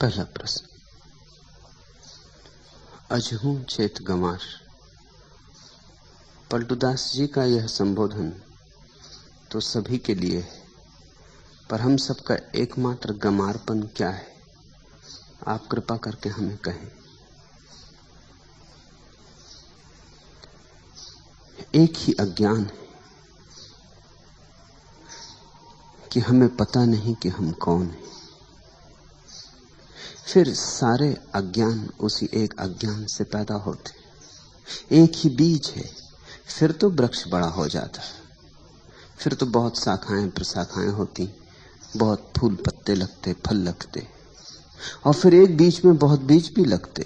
पहला प्रश्न। अजहू चेत गंवार। पलटूदास जी का यह संबोधन तो सभी के लिए है, पर हम सबका एकमात्र गंवारपन क्या है, आप कृपा करके हमें कहें। एक ही अज्ञान है कि हमें पता नहीं कि हम कौन हैं। फिर सारे अज्ञान उसी एक अज्ञान से पैदा होते। एक ही बीज है, फिर तो वृक्ष बड़ा हो जाता, फिर तो बहुत शाखाएं प्रशाखाएं होती, बहुत फूल पत्ते लगते, फल लगते, और फिर एक बीज में बहुत बीज भी लगते।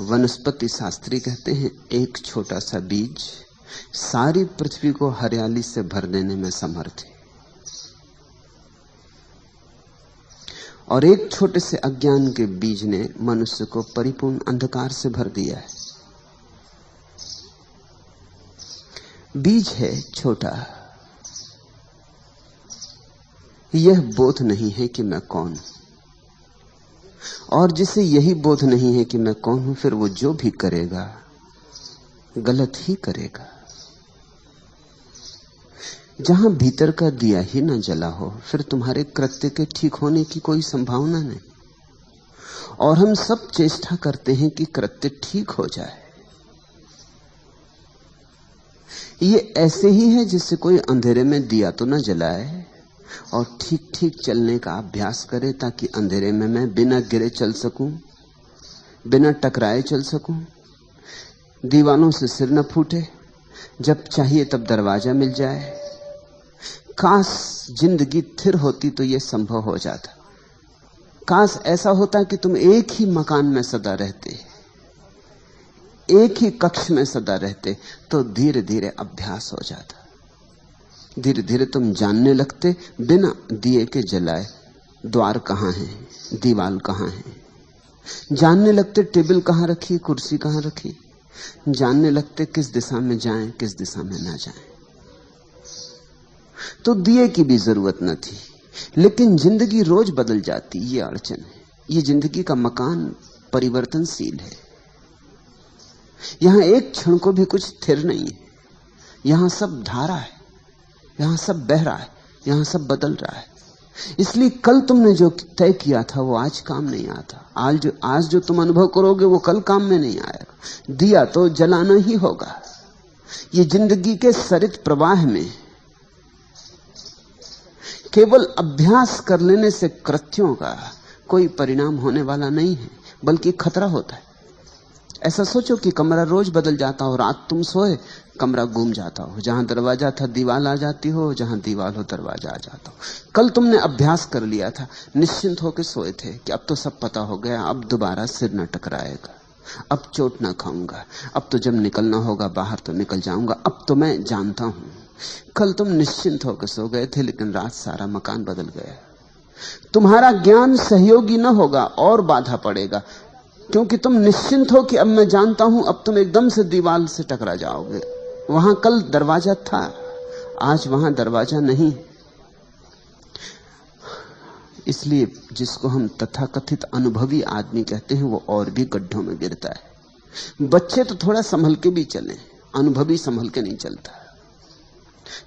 वनस्पति शास्त्री कहते हैं एक छोटा सा बीज सारी पृथ्वी को हरियाली से भर देने में समर्थ है। और एक छोटे से अज्ञान के बीज ने मनुष्य को परिपूर्ण अंधकार से भर दिया है। बीज है छोटा, यह बोध नहीं है कि मैं कौन हूं, और जिसे यही बोध नहीं है कि मैं कौन हूं, फिर वो जो भी करेगा गलत ही करेगा। जहां भीतर का दिया ही न जला हो, फिर तुम्हारे कृत्य के ठीक होने की कोई संभावना नहीं। और हम सब चेष्टा करते हैं कि कृत्य ठीक हो जाए। ये ऐसे ही है जिससे कोई अंधेरे में दिया तो न जलाए और ठीक ठीक चलने का अभ्यास करे, ताकि अंधेरे में मैं बिना गिरे चल सकूं, बिना टकराए चल सकूं, दीवानों से सिर न फूटे, जब चाहिए तब दरवाजा मिल जाए। काश जिंदगी स्थिर होती तो यह संभव हो जाता। काश ऐसा होता कि तुम एक ही मकान में सदा रहते, एक ही कक्ष में सदा रहते, तो धीरे धीरे अभ्यास हो जाता। धीरे धीरे तुम जानने लगते बिना दिए के जलाए द्वार कहां है, दीवार कहां है। जानने लगते टेबल कहां रखी, कुर्सी कहां रखी। जानने लगते किस दिशा में जाएं, किस दिशा में ना जाएं। तो दिए की भी जरूरत न थी। लेकिन जिंदगी रोज बदल जाती, ये अड़चन है। ये जिंदगी का मकान परिवर्तनशील है। यहां एक क्षण को भी कुछ स्थिर नहीं है। यहां सब धारा है, यहां सब बह रहा है, यहां सब बदल रहा है। इसलिए कल तुमने जो तय किया था वो आज काम नहीं आता। आज जो तुम अनुभव करोगे वो कल काम में नहीं आएगा। दिया तो जलाना ही होगा। ये जिंदगी के सरित प्रवाह में केवल अभ्यास कर लेने से कृत्यों का कोई परिणाम होने वाला नहीं है, बल्कि खतरा होता है। ऐसा सोचो कि कमरा रोज बदल जाता हो, रात तुम सोए कमरा घूम जाता हो, जहां दरवाजा था दीवार आ जाती हो, जहां दीवार हो दरवाजा आ जाता हो। कल तुमने अभ्यास कर लिया था, निश्चिंत होकर सोए थे कि अब तो सब पता हो गया, अब दोबारा सिर न टकराएगा, अब चोट ना खाऊंगा, अब तो जब निकलना होगा बाहर तो निकल जाऊंगा, अब तो मैं जानता हूं। कल तुम निश्चिंत होकर सो गए थे, लेकिन रात सारा मकान बदल गया। तुम्हारा ज्ञान सहयोगी न होगा और बाधा पड़ेगा, क्योंकि तुम निश्चिंत हो कि अब मैं जानता हूं। अब तुम एकदम से दीवार से टकरा जाओगे। वहां कल दरवाजा था, आज वहां दरवाजा नहीं। इसलिए जिसको हम तथाकथित अनुभवी आदमी कहते हैं वो और भी गड्ढों में गिरता है। बच्चे तो थोड़ा संभल के भी चले, अनुभवी संभल के नहीं चलता,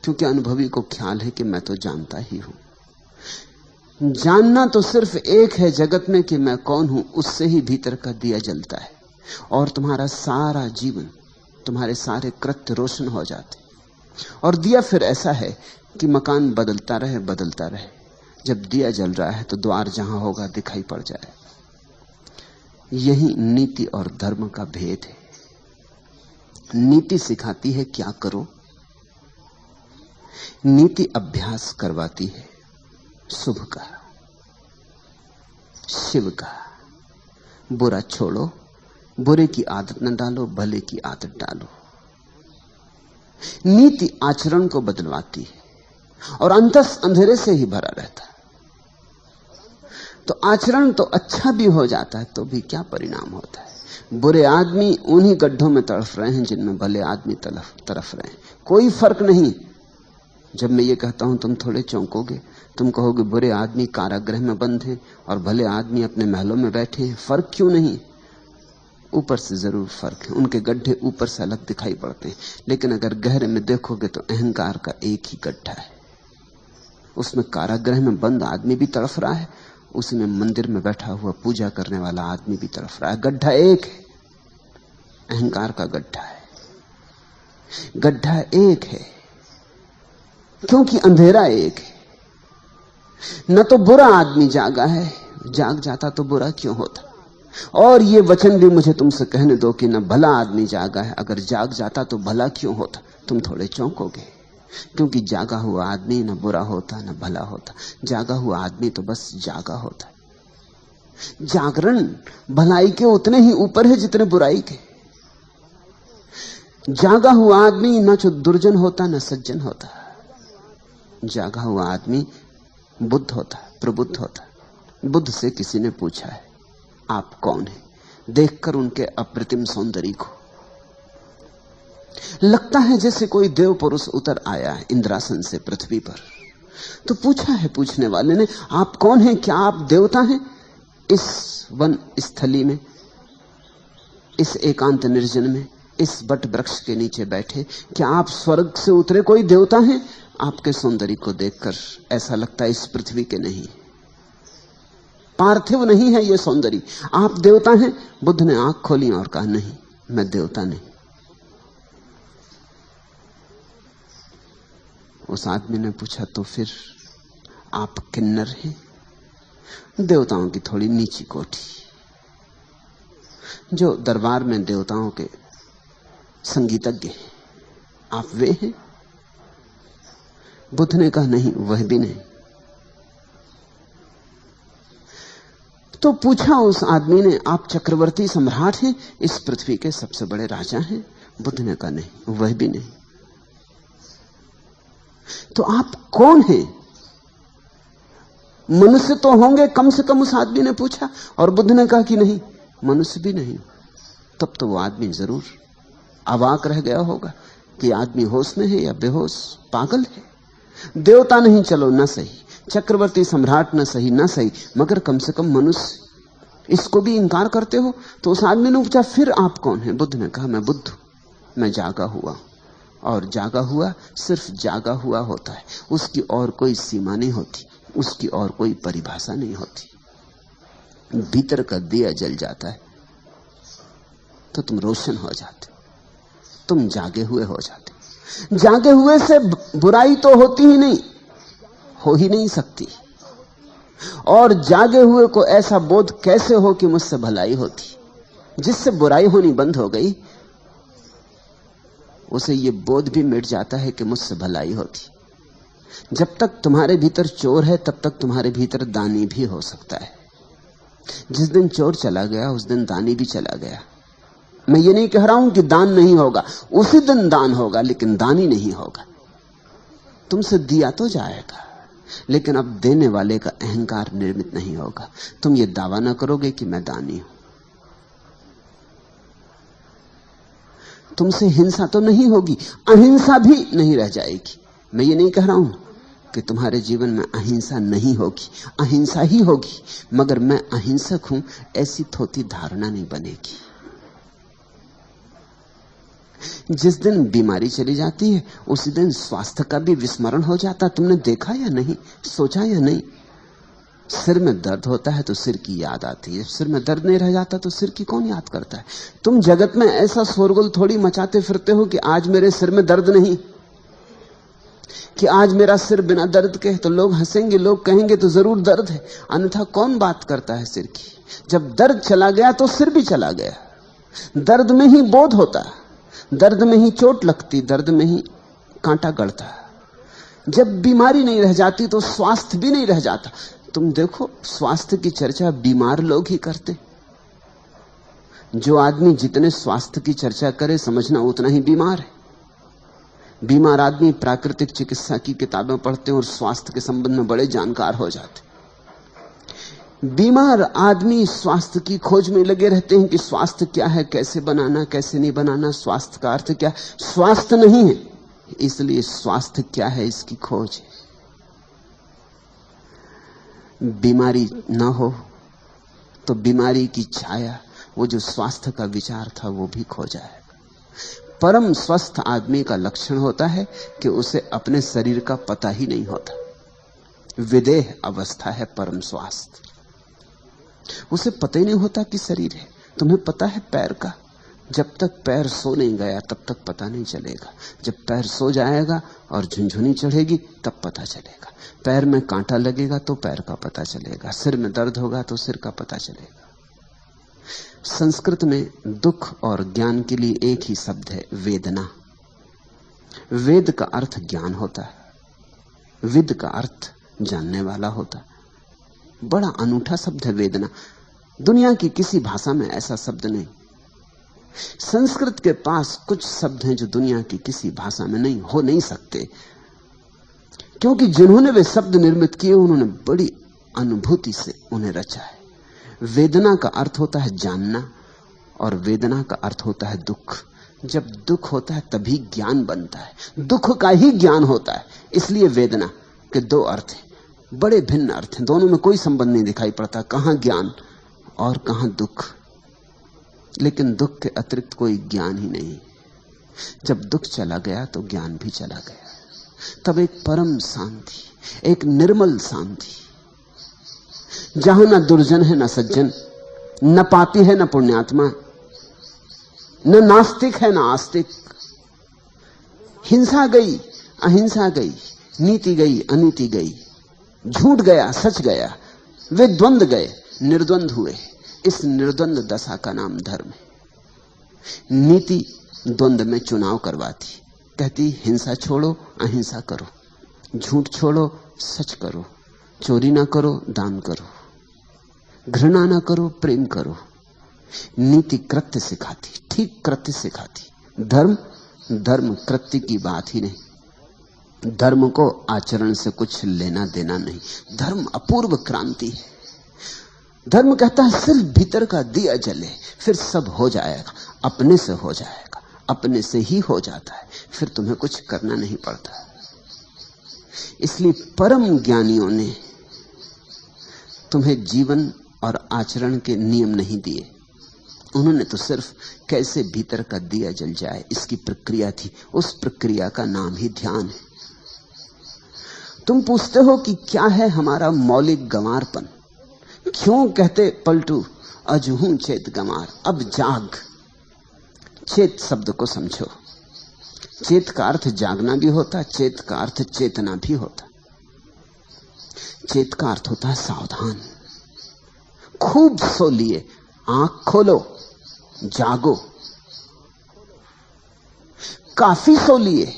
क्योंकि अनुभवी को ख्याल है कि मैं तो जानता ही हूं। जानना तो सिर्फ एक है जगत में कि मैं कौन हूं, उससे ही भीतर का दिया जलता है और तुम्हारा सारा जीवन, तुम्हारे सारे कृत्य रोशन हो जाते। और दिया फिर ऐसा है कि मकान बदलता रहे बदलता रहे। जब दिया जल रहा है तो द्वार जहां होगा दिखाई पड़ जाए। यही नीति और धर्म का भेद है। नीति सिखाती है क्या करो, नीति अभ्यास करवाती है शुभ का, शिव का। बुरा छोड़ो, बुरे की आदत न डालो, भले की आदत डालो। नीति आचरण को बदलवाती है और अंतस अंधेरे से ही भरा रहता है। तो आचरण तो अच्छा भी हो जाता है तो भी क्या परिणाम होता है। बुरे आदमी उन्हीं गड्ढों में तड़फ रहे हैं जिनमें भले आदमी तरफ रहे हैं। कोई फर्क नहीं। जब मैं ये कहता हूं तुम थोड़े चौंकोगे, तुम कहोगे बुरे आदमी कारागृह में बंद हैं और भले आदमी अपने महलों में बैठे हैं, फर्क क्यों नहीं? ऊपर से जरूर फर्क है, उनके गड्ढे ऊपर से अलग दिखाई पड़ते हैं, लेकिन अगर गहरे में देखोगे तो अहंकार का एक ही गड्ढा है। उसमें कारागृह में बंद आदमी भी तड़फ रहा है, उसी में मंदिर में बैठा हुआ पूजा करने वाला आदमी भी तड़फ रहा है। गड्ढा एक है, अहंकार का गड्ढा है, गड्ढा एक है, क्योंकि अंधेरा एक है। न तो बुरा आदमी जागा है, जाग जाता तो बुरा क्यों होता। और ये वचन भी मुझे तुमसे कहने दो कि न भला आदमी जागा है, अगर जाग जाता तो भला क्यों होता। तुम थोड़े चौंकोगे, क्योंकि जागा हुआ आदमी न बुरा होता न भला होता। जागा हुआ आदमी तो बस जागा होता है। जागरण भलाई के उतने ही ऊपर है जितने बुराई के। जागा हुआ आदमी न तो दुर्जन होता न सज्जन होता। जागा हुआ आदमी बुद्ध होता, प्रबुद्ध होता। बुद्ध से किसी ने पूछा है आप कौन हैं, देखकर उनके अप्रतिम सौंदर्य को लगता है जैसे कोई देव पुरुष उतर आया है इंद्रासन से पृथ्वी पर। तो पूछा है पूछने वाले ने, आप कौन हैं, क्या आप देवता हैं? इस वन स्थली में, इस एकांत निर्जन में, इस बट वृक्ष के नीचे बैठे, क्या आप स्वर्ग से उतरे कोई देवता हैं? आपके सौंदर्य को देखकर ऐसा लगता है इस पृथ्वी के नहीं, पार्थिव नहीं है ये सौंदर्य, आप देवता हैं। बुद्ध ने आंख खोली और कहा नहीं, मैं देवता नहीं। उस आदमी ने पूछा तो फिर आप किन्नर हैं? देवताओं की थोड़ी नीची कोठी, जो दरबार में देवताओं के संगीतज्ञ हैं, आप वे हैं? बुद्ध ने कहा नहीं, वह भी नहीं। तो पूछा उस आदमी ने, आप चक्रवर्ती सम्राट हैं, इस पृथ्वी के सबसे बड़े राजा हैं? बुद्ध ने कहा नहीं, वह भी नहीं। तो आप कौन हैं? मनुष्य तो होंगे कम से कम, उस आदमी ने पूछा। और बुद्ध ने कहा कि नहीं, मनुष्य भी नहीं। तब तो वो आदमी जरूर अवाक रह गया होगा कि आदमी होश में है या बेहोश, पागल है। देवता नहीं चलो न सही, चक्रवर्ती सम्राट न सही, न सही, मगर कम से कम मनुष्य, इसको भी इंकार करते हो? तो उस आदमी ने पूछा फिर आप कौन हैं? बुद्ध ने कहा मैं बुद्ध, मैं जागा हुआ। और जागा हुआ सिर्फ जागा हुआ होता है, उसकी और कोई सीमा नहीं होती, उसकी और कोई परिभाषा नहीं होती। भीतर का दिया जल जाता है तो तुम रोशन हो जाते, तुम जागे हुए हो जाते। जागे हुए से बुराई तो होती ही नहीं, हो ही नहीं सकती। और जागे हुए को ऐसा बोध कैसे हो कि मुझसे भलाई होती? जिससे बुराई होनी बंद हो गई उसे यह बोध भी मिट जाता है कि मुझसे भलाई होती। जब तक तुम्हारे भीतर चोर है तब तक तुम्हारे भीतर दानी भी हो सकता है। जिस दिन चोर चला गया उस दिन दानी भी चला गया। मैं ये नहीं कह रहा हूं कि दान नहीं होगा, उसी दिन दान होगा, लेकिन दानी नहीं होगा। तुमसे दिया तो जाएगा, लेकिन अब देने वाले का अहंकार निर्मित नहीं होगा। तुम ये दावा ना करोगे कि मैं दानी हूं। तुमसे हिंसा तो नहीं होगी, अहिंसा भी नहीं रह जाएगी। मैं ये नहीं कह रहा हूं कि तुम्हारे जीवन में अहिंसा नहीं होगी, अहिंसा ही होगी, मगर मैं अहिंसक हूं ऐसी थोती धारणा नहीं बनेगी। जिस दिन बीमारी चली जाती है उसी दिन स्वास्थ्य का भी विस्मरण हो जाता। तुमने देखा या नहीं, सोचा या नहीं? सिर में दर्द होता है तो सिर की याद आती है, सिर में दर्द नहीं रह जाता तो सिर की कौन याद करता है? तुम जगत में ऐसा शोरगुल थोड़ी मचाते फिरते हो कि आज मेरे सिर में दर्द नहीं, कि आज मेरा सिर बिना दर्द के है। तो लोग हंसेंगे, लोग कहेंगे तो जरूर दर्द है, अन्यथा कौन बात करता है सिर की? जब दर्द चला गया तो सिर भी चला गया। दर्द में ही बोध होता, दर्द में ही चोट लगती, दर्द में ही कांटा गड़ता। जब बीमारी नहीं रह जाती तो स्वास्थ्य भी नहीं रह जाता। तुम देखो, स्वास्थ्य की चर्चा बीमार लोग ही करते। जो आदमी जितने स्वास्थ्य की चर्चा करे समझना उतना ही बीमार है। बीमार आदमी प्राकृतिक चिकित्सा की किताबें पढ़ते हैं और स्वास्थ्य के संबंध में बड़े जानकार हो जाते। बीमार आदमी स्वास्थ्य की खोज में लगे रहते हैं कि स्वास्थ्य क्या है, कैसे बनाना, कैसे नहीं बनाना, स्वास्थ्य का अर्थ क्या। स्वास्थ्य नहीं है, इसलिए स्वास्थ्य क्या है इसकी खोज है। बीमारी ना हो तो बीमारी की छाया, वो जो स्वास्थ्य का विचार था वो भी खो जाएगा। परम स्वस्थ आदमी का लक्षण होता है कि उसे अपने शरीर का पता ही नहीं होता। विदेह अवस्था है परम स्वास्थ्य। उसे पता ही नहीं होता कि शरीर है। तुम्हें पता है पैर का, जब तक पैर सो नहीं गया तब तक पता नहीं चलेगा। जब पैर सो जाएगा और झुनझुनी चढ़ेगी तब पता चलेगा। पैर में कांटा लगेगा तो पैर का पता चलेगा, सिर में दर्द होगा तो सिर का पता चलेगा। संस्कृत में दुख और ज्ञान के लिए एक ही शब्द है, वेदना। वेद का अर्थ ज्ञान होता है, विद का अर्थ जानने वाला होता है। बड़ा अनूठा शब्द है वेदना। दुनिया की किसी भाषा में ऐसा शब्द नहीं। संस्कृत के पास कुछ शब्द हैं जो दुनिया की किसी भाषा में नहीं हो नहीं सकते, क्योंकि जिन्होंने वे शब्द निर्मित किए उन्होंने बड़ी अनुभूति से उन्हें रचा है। वेदना का अर्थ होता है जानना और वेदना का अर्थ होता है दुख। जब दुख होता है तभी ज्ञान बनता है। दुख का ही ज्ञान होता है। इसलिए वेदना के दो अर्थ हैं, बड़े भिन्न अर्थ हैं, दोनों में कोई संबंध नहीं दिखाई पड़ता, कहां ज्ञान और कहां दुख। लेकिन दुख के अतिरिक्त कोई ज्ञान ही नहीं। जब दुख चला गया तो ज्ञान भी चला गया। तब एक परम शांति, एक निर्मल शांति, जहां न दुर्जन है न सज्जन, न पापी है न पुण्यात्मा, न नास्तिक है न आस्तिक। हिंसा गई, अहिंसा गई, नीति गई, अनीति गई, झूठ गया, सच गया, वे द्वंद्व गए, निर्द्वंद हुए। इस निर्द्वंद दशा का नाम धर्म है। नीति द्वंद्व में चुनाव करवाती, कहती हिंसा छोड़ो, अहिंसा करो, झूठ छोड़ो, सच करो, चोरी ना करो, दान करो, घृणा ना करो, प्रेम करो। नीति कृत्य सिखाती, ठीक कृत्य सिखाती। धर्म कृत्य की बात ही नहीं। धर्म को आचरण से कुछ लेना देना नहीं। धर्म अपूर्व क्रांति है। धर्म कहता है सिर्फ भीतर का दिया जले, फिर सब हो जाएगा, अपने से हो जाएगा, अपने से ही हो जाता है, फिर तुम्हें कुछ करना नहीं पड़ता। इसलिए परम ज्ञानियों ने तुम्हें जीवन और आचरण के नियम नहीं दिए। उन्होंने तो सिर्फ कैसे भीतर का दिया जल जाए इसकी प्रक्रिया थी। उस प्रक्रिया का नाम ही ध्यान है। तुम पूछते हो कि क्या है हमारा मौलिक गंवारपन, क्यों कहते पलटू अजहू चेत गंवार। अब जाग। चेत शब्द को समझो। चेत का अर्थ जागना भी होता, चेत का अर्थ चेतना भी होता। चेत का अर्थ होता है सावधान। खूब सो लिए, आंख खोलो, जागो। काफी सो लिए,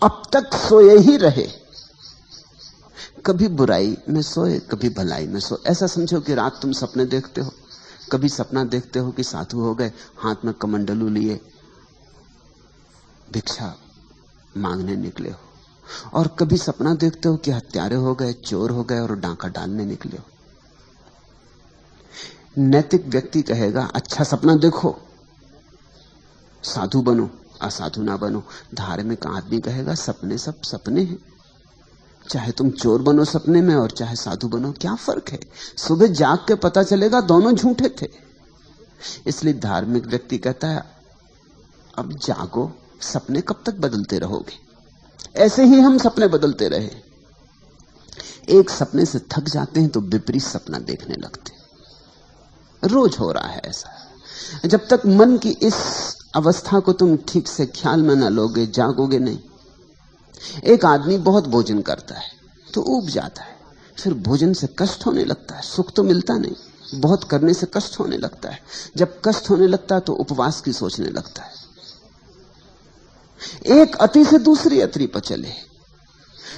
अब तक सोए ही रहे। कभी बुराई में सोए, कभी भलाई में सोए। ऐसा समझो कि रात तुम सपने देखते हो। कभी सपना देखते हो कि साधु हो गए, हाथ में कमंडलू लिए भिक्षा मांगने निकले हो, और कभी सपना देखते हो कि हत्यारे हो गए, चोर हो गए और डांका डालने निकले हो। नैतिक व्यक्ति कहेगा अच्छा सपना देखो, साधु बनो, असाधु ना बनो। धार्मिक आदमी कहेगा सपने सब सपने हैं, चाहे तुम चोर बनो सपने में और चाहे साधु बनो, क्या फर्क है। सुबह जाग के पता चलेगा दोनों झूठे थे। इसलिए धार्मिक व्यक्ति कहता है अब जागो, सपने कब तक बदलते रहोगे। ऐसे ही हम सपने बदलते रहे। एक सपने से थक जाते हैं तो विपरीत सपना देखने लगते। रोज हो रहा है ऐसा। जब तक मन की इस अवस्था को तुम ठीक से ख्याल में न लोगे, जागोगे नहीं। एक आदमी बहुत भोजन करता है तो ऊब जाता है, फिर भोजन से कष्ट होने लगता है, सुख तो मिलता नहीं, बहुत करने से कष्ट होने लगता है। जब कष्ट होने लगता है तो उपवास की सोचने लगता है। एक अति से दूसरी अति पर चले।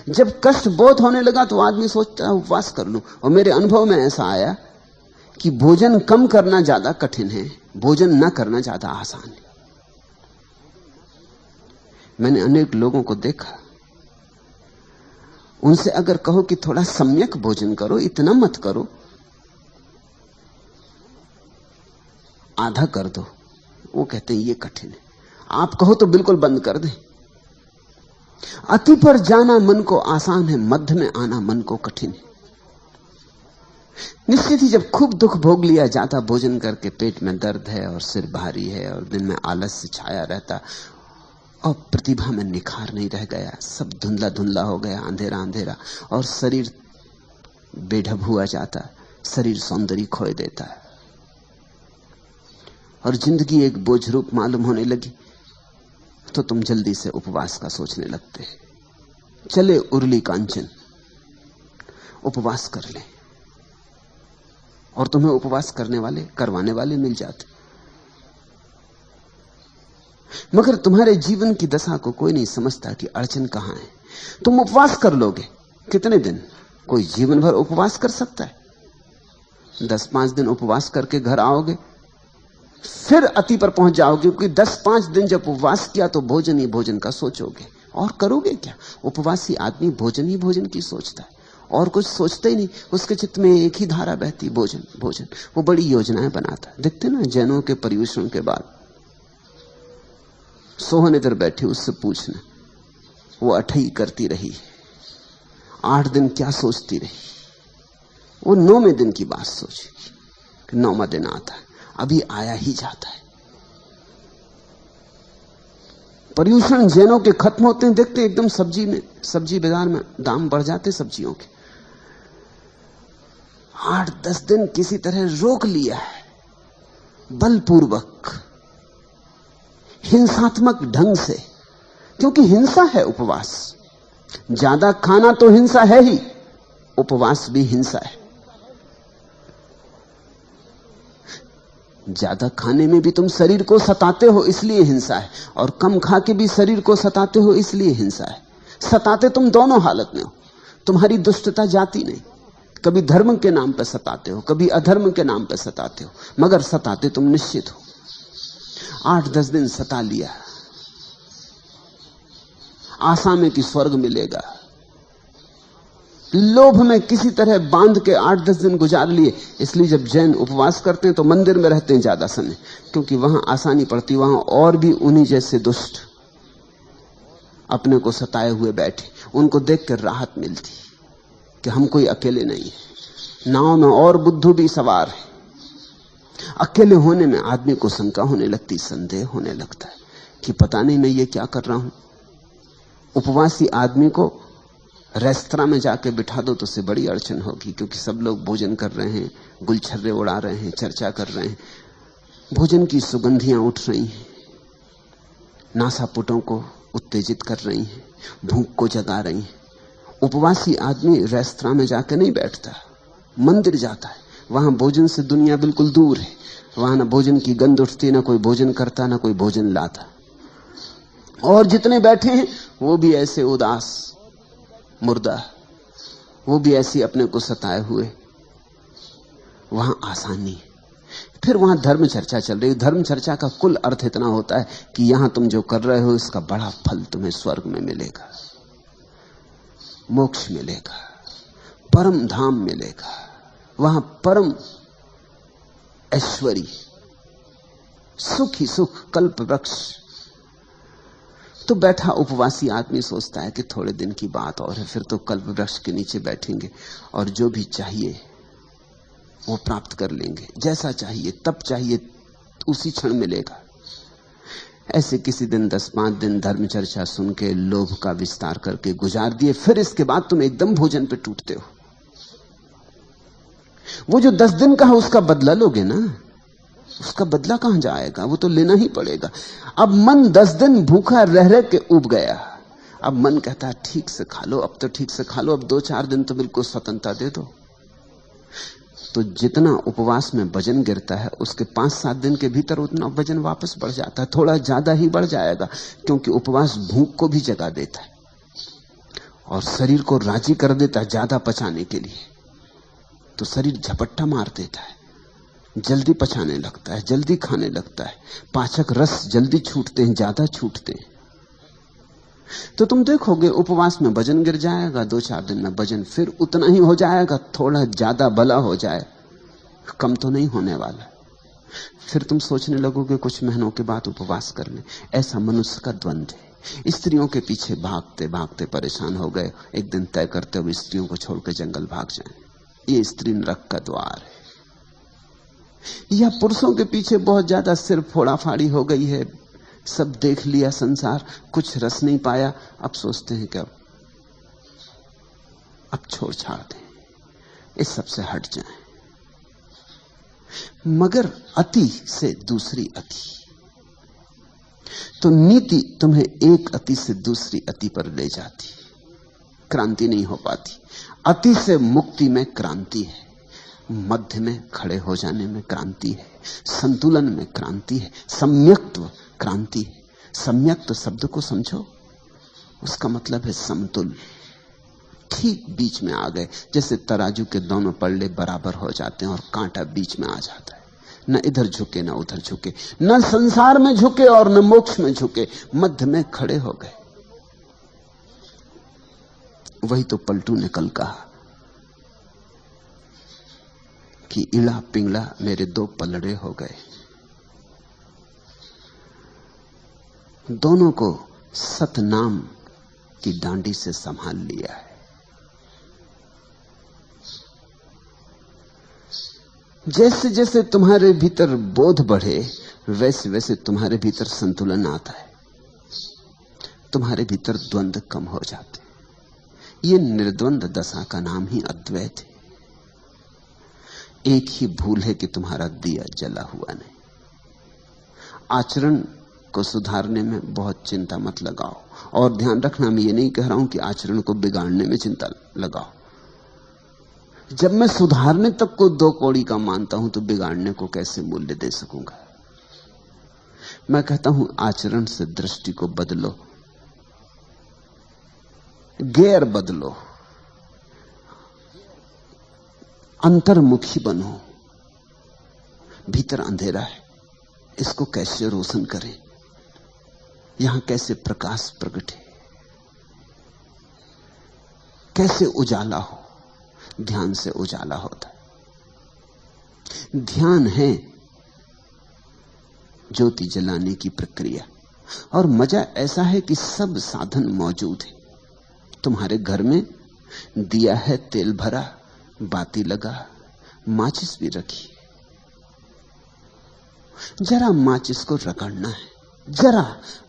जब कष्ट बहुत होने लगा तो आदमी सोचता है उपवास कर लूं। और मेरे अनुभव में ऐसा आया कि भोजन कम करना ज्यादा कठिन है, भोजन न करना ज्यादा आसान है। मैंने अनेक लोगों को देखा, उनसे अगर कहो कि थोड़ा सम्यक भोजन करो, इतना मत करो, आधा कर दो, वो कहते हैं ये कठिन है। आप कहो तो बिल्कुल बंद कर दें। अति पर जाना मन को आसान है, मध्य में आना मन को कठिन है। निश्चित ही जब खूब दुख भोग लिया, ज्यादा भोजन करके पेट में दर्द है और सिर भारी है और दिन में आलस्य छाया रहता और प्रतिभा में निखार नहीं रह गया, सब धुंधला धुंधला हो गया, अंधेरा अंधेरा, और शरीर बेढब हुआ जाता, शरीर सौंदर्य खोए देता है और जिंदगी एक बोझ रूप मालूम होने लगी, तो तुम जल्दी से उपवास का सोचने लगते। चले उर्ली कांचन, उपवास कर ले, और तुम्हें उपवास करवाने वाले मिल जाते। मगर तुम्हारे जीवन की दशा को कोई नहीं समझता कि अड़चन कहां है। तुम उपवास कर लोगे कितने दिन? कोई जीवन भर उपवास कर सकता है? 10-5 दिन उपवास करके घर आओगे, फिर अति पर पहुंच जाओगे, क्योंकि 10-5 दिन जब उपवास किया तो भोजन ही भोजन का सोचोगे, और करोगे क्या? उपवासी आदमी भोजन ही भोजन की सोचता है, और कुछ सोचता ही नहीं। उसके चित्त में एक ही धारा बहती, भोजन भोजन। वो बड़ी योजनाएं बनाता है। देखते ना, जैनों के पर्यूषण के बाद सोहन इधर बैठी, उससे पूछना, वो अठई करती रही 8 दिन क्या सोचती रही? वो 9वें दिन की बात सोचेगी कि 9वां दिन आता है, अभी आया ही जाता है। पर्यूषण जैनों के खत्म होते हैं, देखते एकदम सब्जी बाजार में दाम बढ़ जाते सब्जियों के। 8-10 दिन किसी तरह रोक लिया है, बलपूर्वक, हिंसात्मक ढंग से, क्योंकि हिंसा है उपवास। ज्यादा खाना तो हिंसा है ही, उपवास भी हिंसा है। ज्यादा खाने में भी तुम शरीर को सताते हो, इसलिए हिंसा है, और कम खा के भी शरीर को सताते हो, इसलिए हिंसा है। सताते तुम दोनों हालत में हो, तुम्हारी दुष्टता जाती नहीं। कभी धर्म के नाम पर सताते हो, कभी अधर्म के नाम पर सताते हो, मगर सताते तुम निश्चित हो। 8-10 दिन सता लिया, आशा में कि स्वर्ग मिलेगा, लोभ में किसी तरह बांध के 8-10 दिन गुजार लिए। इसलिए जब जैन उपवास करते हैं तो मंदिर में रहते हैं ज्यादा समय, क्योंकि वहां आसानी पड़ती, वहां और भी उन्हीं जैसे दुष्ट अपने को सताए हुए बैठे, उनको देखकर राहत मिलती कि हम कोई अकेले नहीं है, नाव में और बुद्धू भी सवार है। अकेले होने में आदमी को शंका होने लगती, संदेह होने लगता है कि पता नहीं मैं ये क्या कर रहा हूं। उपवासी आदमी को रेस्तरां में जाके बिठा दो तो उससे बड़ी अड़चन होगी, क्योंकि सब लोग भोजन कर रहे हैं, गुलछर्रे उड़ा रहे हैं, चर्चा कर रहे हैं, भोजन की सुगंधियां उठ रही हैं, नासापुटों को उत्तेजित कर रही हैं, भूख को जगा रही हैं। उपवासी आदमी रेस्तरां में जाके नहीं बैठता, मंदिर जाता है। वहां भोजन से दुनिया बिल्कुल दूर है, वहां ना भोजन की गंध उठती, ना कोई भोजन करता, ना कोई भोजन लाता, और जितने बैठे हैं वो भी ऐसे उदास मुर्दा, वो भी ऐसी अपने को सताए हुए। वहां आसानी है। फिर वहां धर्म चर्चा चल रही है। धर्म चर्चा का कुल अर्थ इतना होता है कि यहां तुम जो कर रहे हो इसका बड़ा फल तुम्हें स्वर्ग में मिलेगा, मोक्ष मिलेगा, परम धाम मिलेगा, वहां परम ऐश्वर्य, सुख ही सुख, कल्प वृक्ष। तो बैठा उपवासी आदमी सोचता है कि थोड़े दिन की बात और है, फिर तो कल्प वृक्ष के नीचे बैठेंगे और जो भी चाहिए वो प्राप्त कर लेंगे, जैसा चाहिए तब चाहिए उसी क्षण मिलेगा। ऐसे किसी दिन 10-5 दिन धर्म चर्चा सुन के लोभ का विस्तार करके गुजार दिए, फिर इसके बाद तुम एकदम भोजन पे टूटते हो। वो जो 10 दिन का है उसका बदला लोगे ना, उसका बदला कहां जाएगा? वो तो लेना ही पड़ेगा। अब मन 10 दिन भूखा रह रह के उब गया, अब मन कहता है ठीक से खा लो, अब तो ठीक से खा लो, अब 2-4 दिन तो बिल्कुल स्वतंत्रता दे दो। तो जितना उपवास में वजन गिरता है उसके 5-7 दिन के भीतर उतना वजन वापस बढ़ जाता है, थोड़ा ज्यादा ही बढ़ जाएगा, क्योंकि उपवास भूख को भी जगा देता है और शरीर को राजी कर देता है ज्यादा पचाने के लिए। तो शरीर झपट्टा मार देता है, जल्दी पचाने लगता है, जल्दी खाने लगता है, पाचक रस जल्दी छूटते हैं, ज्यादा छूटते हैं। तो तुम देखोगे उपवास में वजन गिर जाएगा, 2-4 दिन में वजन फिर उतना ही हो जाएगा, थोड़ा ज्यादा भला हो जाए, कम तो नहीं होने वाला। फिर तुम सोचने लगोगे कुछ महीनों के बाद उपवास कर लें। ऐसा मनुष्य का द्वंद्व है। स्त्रियों के पीछे भागते भागते परेशान हो गए, एक दिन तय करते हुए स्त्रियों को छोड़कर जंगल भाग जाएं। ये स्त्री नरक का द्वार है। या पुरुषों के पीछे बहुत ज्यादा सिर फोड़ा फाड़ी हो गई है, सब देख लिया संसार, कुछ रस नहीं पाया, अब सोचते हैं कि अब छोड़ छाड़ दें, इस सब से हट जाएं। मगर अति से दूसरी अति, तो नीति तुम्हें एक अति से दूसरी अति पर ले जाती, क्रांति नहीं हो पाती। अति से मुक्ति में क्रांति है, मध्य में खड़े हो जाने में क्रांति है, संतुलन में क्रांति है, सम्यक्त्व क्रांति है। सम्यक्त्व शब्द को समझो, उसका मतलब है समतुल, ठीक बीच में आ गए। जैसे तराजू के दोनों पल्ले बराबर हो जाते हैं और कांटा बीच में आ जाता है, न इधर झुके न उधर झुके, न संसार में झुके और न मोक्ष में झुके, मध्य में खड़े हो गए। वही तो पलटू ने कल कहा कि इड़ा पिंगला मेरे दो पलड़े हो गए। दोनों को सतनाम की डांडी से संभाल लिया है। जैसे जैसे तुम्हारे भीतर बोध बढ़े, वैसे वैसे तुम्हारे भीतर संतुलन आता है, तुम्हारे भीतर द्वंद्व कम हो जाते। ये निर्द्वंद दशा का नाम ही अद्वैत है। एक ही भूल है कि तुम्हारा दिया जला हुआ नहीं। आचरण को सुधारने में बहुत चिंता मत लगाओ, और ध्यान रखना, मैं ये नहीं कह रहा हूं कि आचरण को बिगाड़ने में चिंता लगाओ। जब मैं सुधारने तक को दो कौड़ी का मानता हूं तो बिगाड़ने को कैसे मूल्य दे सकूंगा। मैं कहता हूं आचरण से दृष्टि को बदलो, गेर बदलो, अंतर्मुखी बनो। भीतर अंधेरा है, इसको कैसे रोशन करें, यहां कैसे प्रकाश प्रकट है, कैसे उजाला हो। ध्यान से उजाला होता है। ध्यान है ज्योति जलाने की प्रक्रिया, और मजा ऐसा है कि सब साधन मौजूद है। तुम्हारे घर में दिया है, तेल भरा, बाती लगा, माचिस भी रखी। जरा माचिस को रगड़ना है, जरा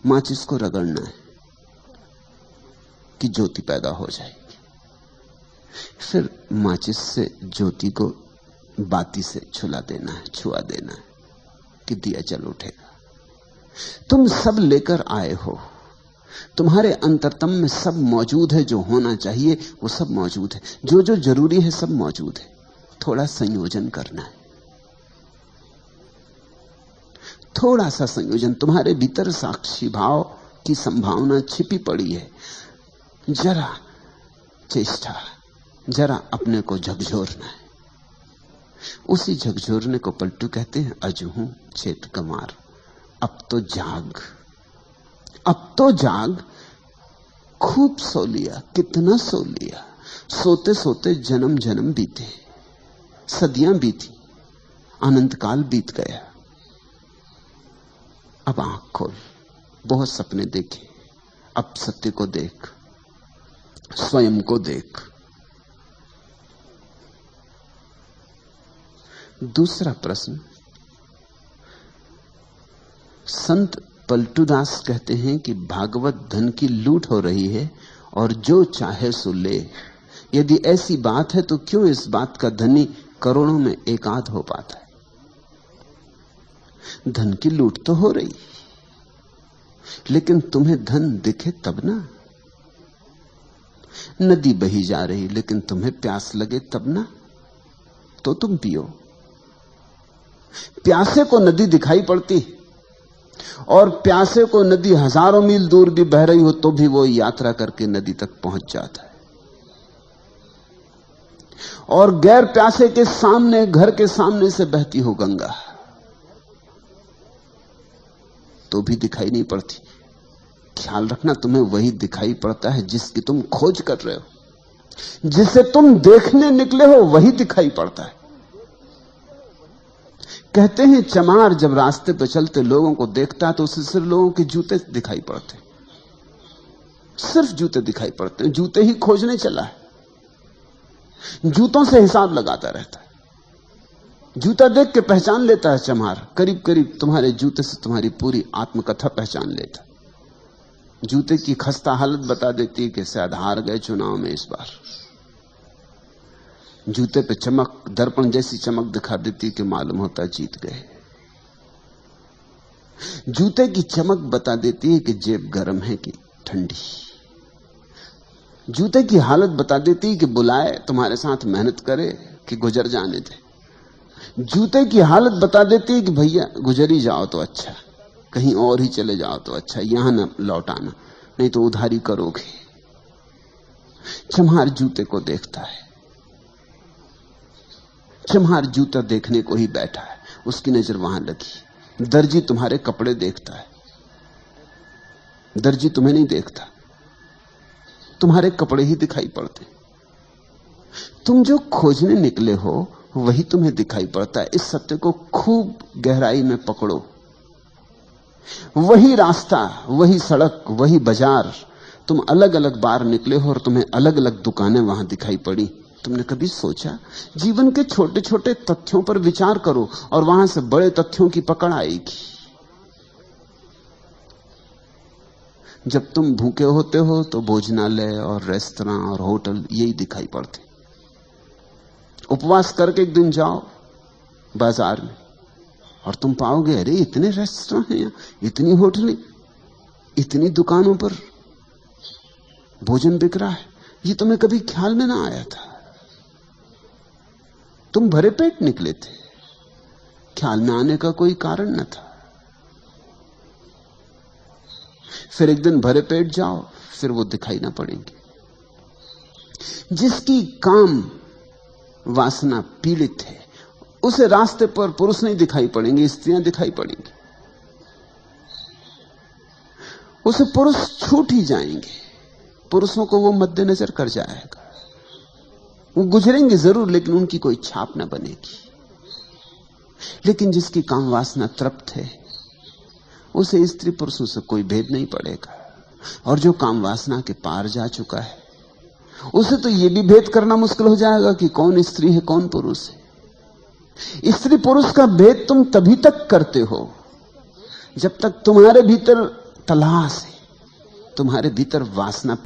माचिस को रगड़ना है कि ज्योति पैदा हो जाएगी। फिर माचिस से ज्योति को बाती से छुआ देना है कि दिया जल उठेगा। तुम सब लेकर आए हो, तुम्हारे अंतरतम में सब मौजूद है। जो होना चाहिए वो सब मौजूद है, जो जो जरूरी है सब मौजूद है। थोड़ा संयोजन करना है, थोड़ा सा संयोजन। तुम्हारे भीतर साक्षी भाव की संभावना छिपी पड़ी है। जरा चेष्टा, जरा अपने को झकझोरना है। उसी झकझोरने को पलटू कहते हैं। अजहू चेत कमार, अब तो जाग, अब तो जाग। खूब सो लिया, कितना सो लिया। सोते सोते जन्म जन्म बीते, सदियां बीती, अनंत काल बीत गया। अब आंख खोल, बहुत सपने देखे, अब सत्य को देख, स्वयं को देख। दूसरा प्रश्न, संत पलटूदास कहते हैं कि भागवत धन की लूट हो रही है और जो चाहे सो ले। यदि ऐसी बात है तो क्यों इस बात का धनी करोड़ों में एक आध हो पाता है? धन की लूट तो हो रही, लेकिन तुम्हें धन दिखे तब ना। नदी बही जा रही, लेकिन तुम्हें प्यास लगे तब ना, तो तुम पियो। प्यासे को नदी दिखाई पड़ती, और प्यासे को नदी हजारों मील दूर भी बह रही हो तो भी वो यात्रा करके नदी तक पहुंच जाता है। और गैर प्यासे के सामने, घर के सामने से बहती हो गंगा, तो भी दिखाई नहीं पड़ती। ख्याल रखना, तुम्हें वही दिखाई पड़ता है जिसकी तुम खोज कर रहे हो। जिसे तुम देखने निकले हो वही दिखाई पड़ता है। कहते हैं चमार जब रास्ते पर चलते लोगों को देखता है तो उसे सिर्फ लोगों के जूते दिखाई पड़ते, सिर्फ जूते दिखाई पड़ते हैं। जूते ही खोजने चला है। जूतों से हिसाब लगाता रहता है। जूता देख के पहचान लेता है चमार, करीब करीब तुम्हारे जूते से तुम्हारी पूरी आत्मकथा पहचान लेता। जूते की खस्ता हालत बता देती है कि शायद हार गए चुनाव में इस बार। जूते पे चमक, दर्पण जैसी चमक दिखा देती कि मालूम होता जीत गए। जूते की चमक बता देती है कि जेब गर्म है कि ठंडी। जूते की हालत बता देती है कि बुलाए तुम्हारे साथ मेहनत करे कि गुजर जाने दे। जूते की हालत बता देती है कि भैया गुजर ही जाओ तो अच्छा, कहीं और ही चले जाओ तो अच्छा, यहां ना लौटाना, नहीं तो उधारी करोगे। चम्हार जूते को देखता है। चम्हार जूता देखने को ही बैठा है, उसकी नजर वहां लगी। दर्जी तुम्हारे कपड़े देखता है, दर्जी तुम्हें नहीं देखता, तुम्हारे कपड़े ही दिखाई पड़ते। तुम जो खोजने निकले हो वही तुम्हें दिखाई पड़ता है। इस सत्य को खूब गहराई में पकड़ो। वही रास्ता, वही सड़क, वही बाजार, तुम अलग अलग बार निकले हो और तुम्हें अलग अलग दुकानें वहां दिखाई पड़ी। तुमने कभी सोचा? जीवन के छोटे छोटे तथ्यों पर विचार करो और वहां से बड़े तथ्यों की पकड़ आएगी। जब तुम भूखे होते हो तो भोजनालय और रेस्तरां और होटल यही दिखाई पड़ते। उपवास करके एक दिन जाओ बाजार में और तुम पाओगे अरे इतने रेस्तरां हैं यहां, इतनी होटलें, इतनी दुकानों पर भोजन बिक रहा है। ये तुम्हें कभी ख्याल में ना आया था। तुम भरे पेट निकले थे, ख्याल में आने का कोई कारण न था। फिर एक दिन भरे पेट जाओ, फिर वो दिखाई ना पड़ेंगे। जिसकी काम वासना पीड़ित है उसे रास्ते पर पुरुष नहीं दिखाई पड़ेंगे, स्त्रियां दिखाई पड़ेंगी। उसे पुरुष छूट ही जाएंगे, पुरुषों को वो मद्देनजर कर जाएगा। वो गुजरेंगे जरूर लेकिन उनकी कोई छाप ना बनेगी। लेकिन जिसकी काम वासना तृप्त है उसे स्त्री पुरुषों से कोई भेद नहीं पड़ेगा। और जो काम वासना के पार जा चुका है उसे तो यह भी भेद करना मुश्किल हो जाएगा कि कौन स्त्री है कौन पुरुष है। स्त्री पुरुष का भेद तुम तभी तक करते हो जब तक तुम्हारे भीतर तलाश है, तुम्हारे भीतर वासना